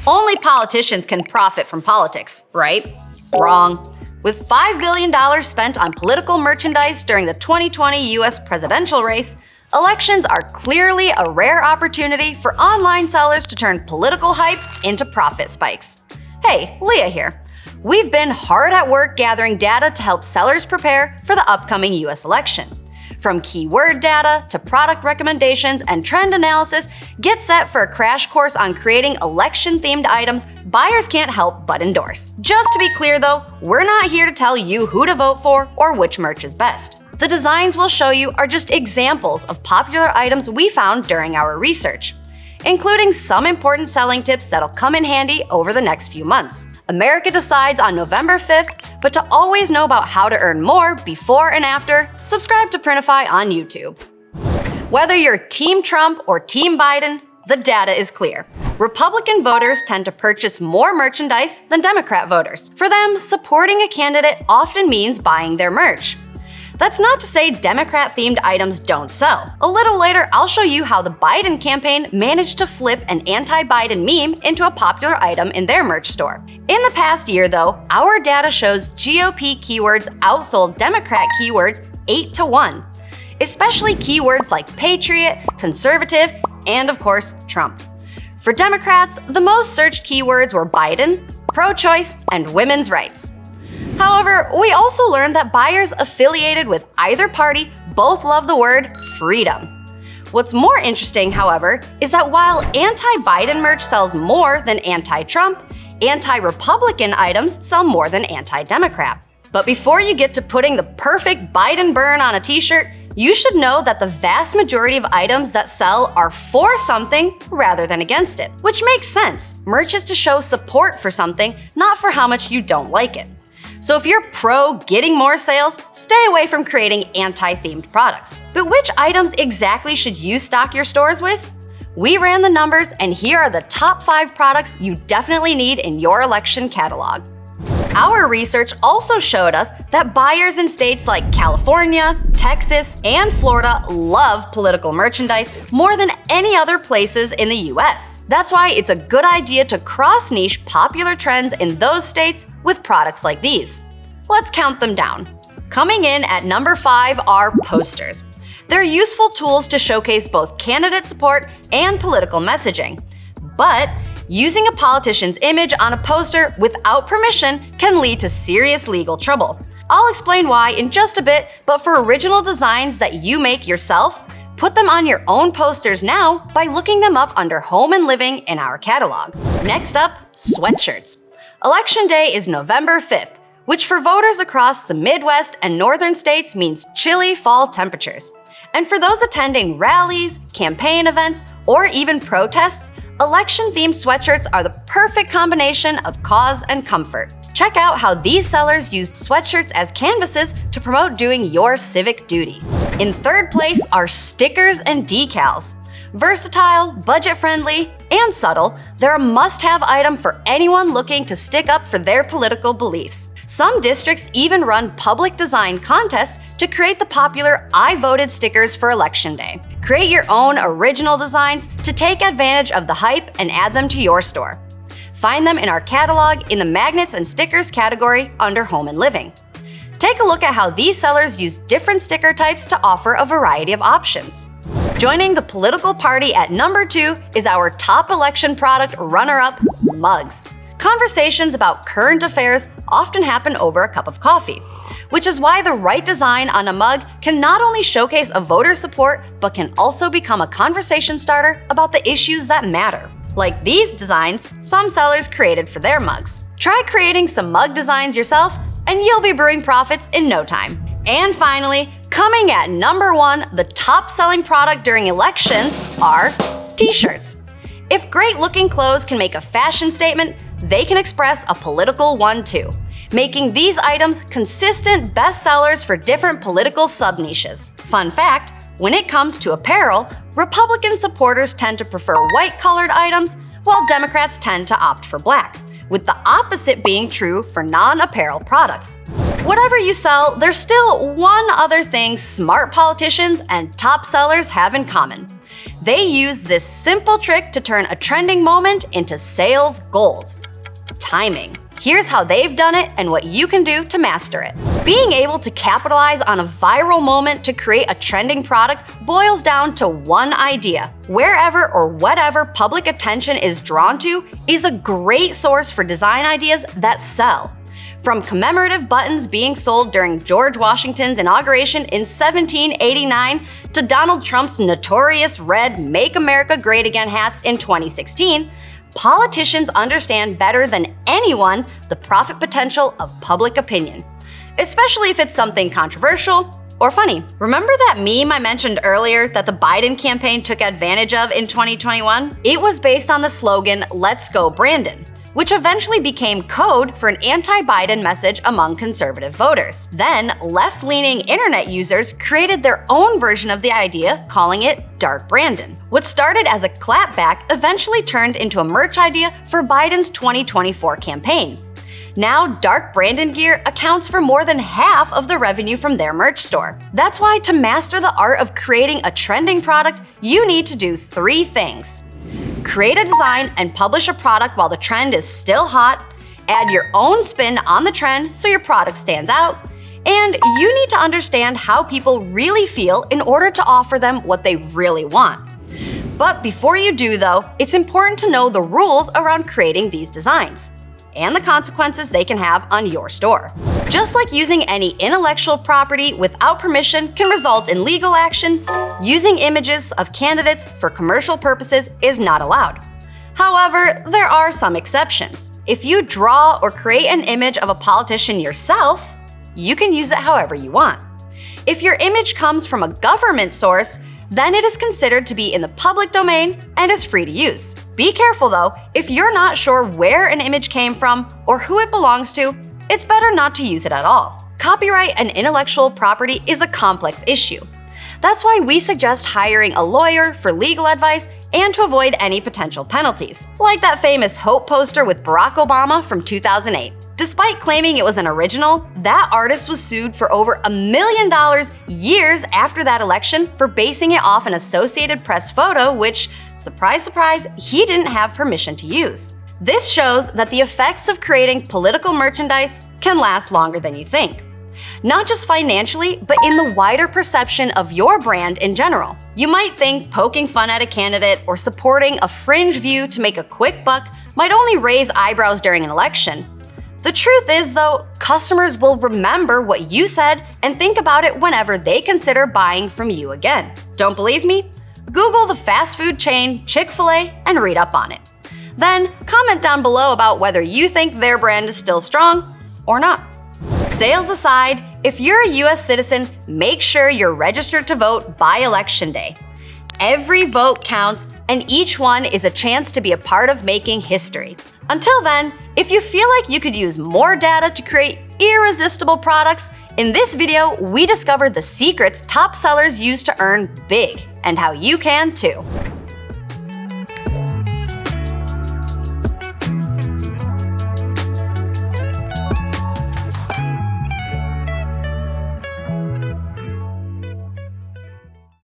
Only politicians can profit from politics, right? Wrong. With $5 billion spent on political merchandise during the 2020 US presidential race, elections are clearly a rare opportunity for online sellers to turn political hype into profit spikes. Hey, Leah here. We've been hard at work gathering data to help sellers prepare for the upcoming US election. From keyword data to product recommendations and trend analysis, get set for a crash course on creating election-themed items buyers can't help but endorse. Just to be clear though, we're not here to tell you who to vote for or which merch is best. The designs we'll show you are just examples of popular items we found during our research, including some important selling tips that'll come in handy over the next few months. America decides on November 5th, but to always know about how to earn more before and after, subscribe to Printify on YouTube. Whether you're Team Trump or Team Biden, the data is clear. Republican voters tend to purchase more merchandise than Democrat voters. For them, supporting a candidate often means buying their merch. That's not to say Democrat-themed items don't sell. A little later, I'll show you how the Biden campaign managed to flip an anti-Biden meme into a popular item in their merch store. In the past year, though, our data shows GOP keywords outsold Democrat keywords 8-1, especially keywords like patriot, conservative, and of course, Trump. For Democrats, the most searched keywords were Biden, pro-choice, and women's rights. However, we also learned that buyers affiliated with either party both love the word freedom. What's more interesting, however, is that while anti-Biden merch sells more than anti-Trump, anti-Republican items sell more than anti-Democrat. But before you get to putting the perfect Biden burn on a t-shirt, you should know that the vast majority of items that sell are for something rather than against it. Which makes sense. Merch is to show support for something, not for how much you don't like it. So if you're pro getting more sales, stay away from creating anti-themed products. But which items exactly should you stock your stores with? We ran the numbers, and here are the top 5 products you definitely need in your election catalog. Our research also showed us that buyers in states like California, Texas, and Florida love political merchandise more than any other places in the US. That's why it's a good idea to cross-niche popular trends in those states with products like these. Let's count them down. Coming in at number 5 are posters. They're useful tools to showcase both candidate support and political messaging. But using a politician's image on a poster without permission can lead to serious legal trouble. I'll explain why in just a bit, but for original designs that you make yourself, put them on your own posters now by looking them up under Home and Living in our catalog. Next up, sweatshirts. Election Day is November 5th, which for voters across the Midwest and northern states means chilly fall temperatures. And for those attending rallies, campaign events, or even protests, election-themed sweatshirts are the perfect combination of cause and comfort. Check out how these sellers used sweatshirts as canvases to promote doing your civic duty. In third place are stickers and decals. Versatile, budget-friendly, and subtle, they're a must-have item for anyone looking to stick up for their political beliefs. Some districts even run public design contests to create the popular I voted stickers for Election Day. Create your own original designs to take advantage of the hype and add them to your store. Find them in our catalog in the Magnets and Stickers category under Home and Living. Take a look at how these sellers use different sticker types to offer a variety of options. Joining the political party at number 2 is our top election product runner-up, mugs. Conversations about current affairs often happen over a cup of coffee, which is why the right design on a mug can not only showcase a voter's support, but can also become a conversation starter about the issues that matter. Like these designs some sellers created for their mugs. Try creating some mug designs yourself, and you'll be brewing profits in no time. And finally, coming at number 1, the top-selling product during elections are t-shirts. If great-looking clothes can make a fashion statement, they can express a political one too, making these items consistent bestsellers for different political sub-niches. Fun fact, when it comes to apparel, Republican supporters tend to prefer white-colored items, while Democrats tend to opt for black, with the opposite being true for non-apparel products. Whatever you sell, there's still one other thing smart politicians and top sellers have in common. They use this simple trick to turn a trending moment into sales gold. Timing. Here's how they've done it and what you can do to master it. Being able to capitalize on a viral moment to create a trending product boils down to one idea. Wherever or whatever public attention is drawn to is a great source for design ideas that sell. From commemorative buttons being sold during George Washington's inauguration in 1789 to Donald Trump's notorious red Make America Great Again hats in 2016, politicians understand better than anyone the profit potential of public opinion, especially if it's something controversial or funny. Remember that meme I mentioned earlier that the Biden campaign took advantage of in 2021? It was based on the slogan, "Let's go Brandon," which eventually became code for an anti-Biden message among conservative voters. Then, left-leaning internet users created their own version of the idea, calling it Dark Brandon. What started as a clapback eventually turned into a merch idea for Biden's 2024 campaign. Now, Dark Brandon gear accounts for more than half of the revenue from their merch store. That's why to master the art of creating a trending product, you need to do 3 things. Create a design and publish a product while the trend is still hot, add your own spin on the trend so your product stands out, and you need to understand how people really feel in order to offer them what they really want. But before you do though, it's important to know the rules around creating these designs and the consequences they can have on your store. Just like using any intellectual property without permission can result in legal action, using images of candidates for commercial purposes is not allowed. However, there are some exceptions. If you draw or create an image of a politician yourself, you can use it however you want. If your image comes from a government source, then it is considered to be in the public domain and is free to use. Be careful though, if you're not sure where an image came from or who it belongs to, it's better not to use it at all. Copyright and intellectual property is a complex issue. That's why we suggest hiring a lawyer for legal advice and to avoid any potential penalties, like that famous Hope poster with Barack Obama from 2008. Despite claiming it was an original, that artist was sued for over $1 million years after that election for basing it off an Associated Press photo which, surprise, surprise, he didn't have permission to use. This shows that the effects of creating political merchandise can last longer than you think. Not just financially, but in the wider perception of your brand in general. You might think poking fun at a candidate or supporting a fringe view to make a quick buck might only raise eyebrows during an election. The truth is, though, customers will remember what you said and think about it whenever they consider buying from you again. Don't believe me? Google the fast food chain Chick-fil-A and read up on it. Then comment down below about whether you think their brand is still strong or not. Sales aside, if you're a US citizen, make sure you're registered to vote by Election Day. Every vote counts, and each one is a chance to be a part of making history. Until then, if you feel like you could use more data to create irresistible products, in this video, we discovered the secrets top sellers use to earn big, and how you can too.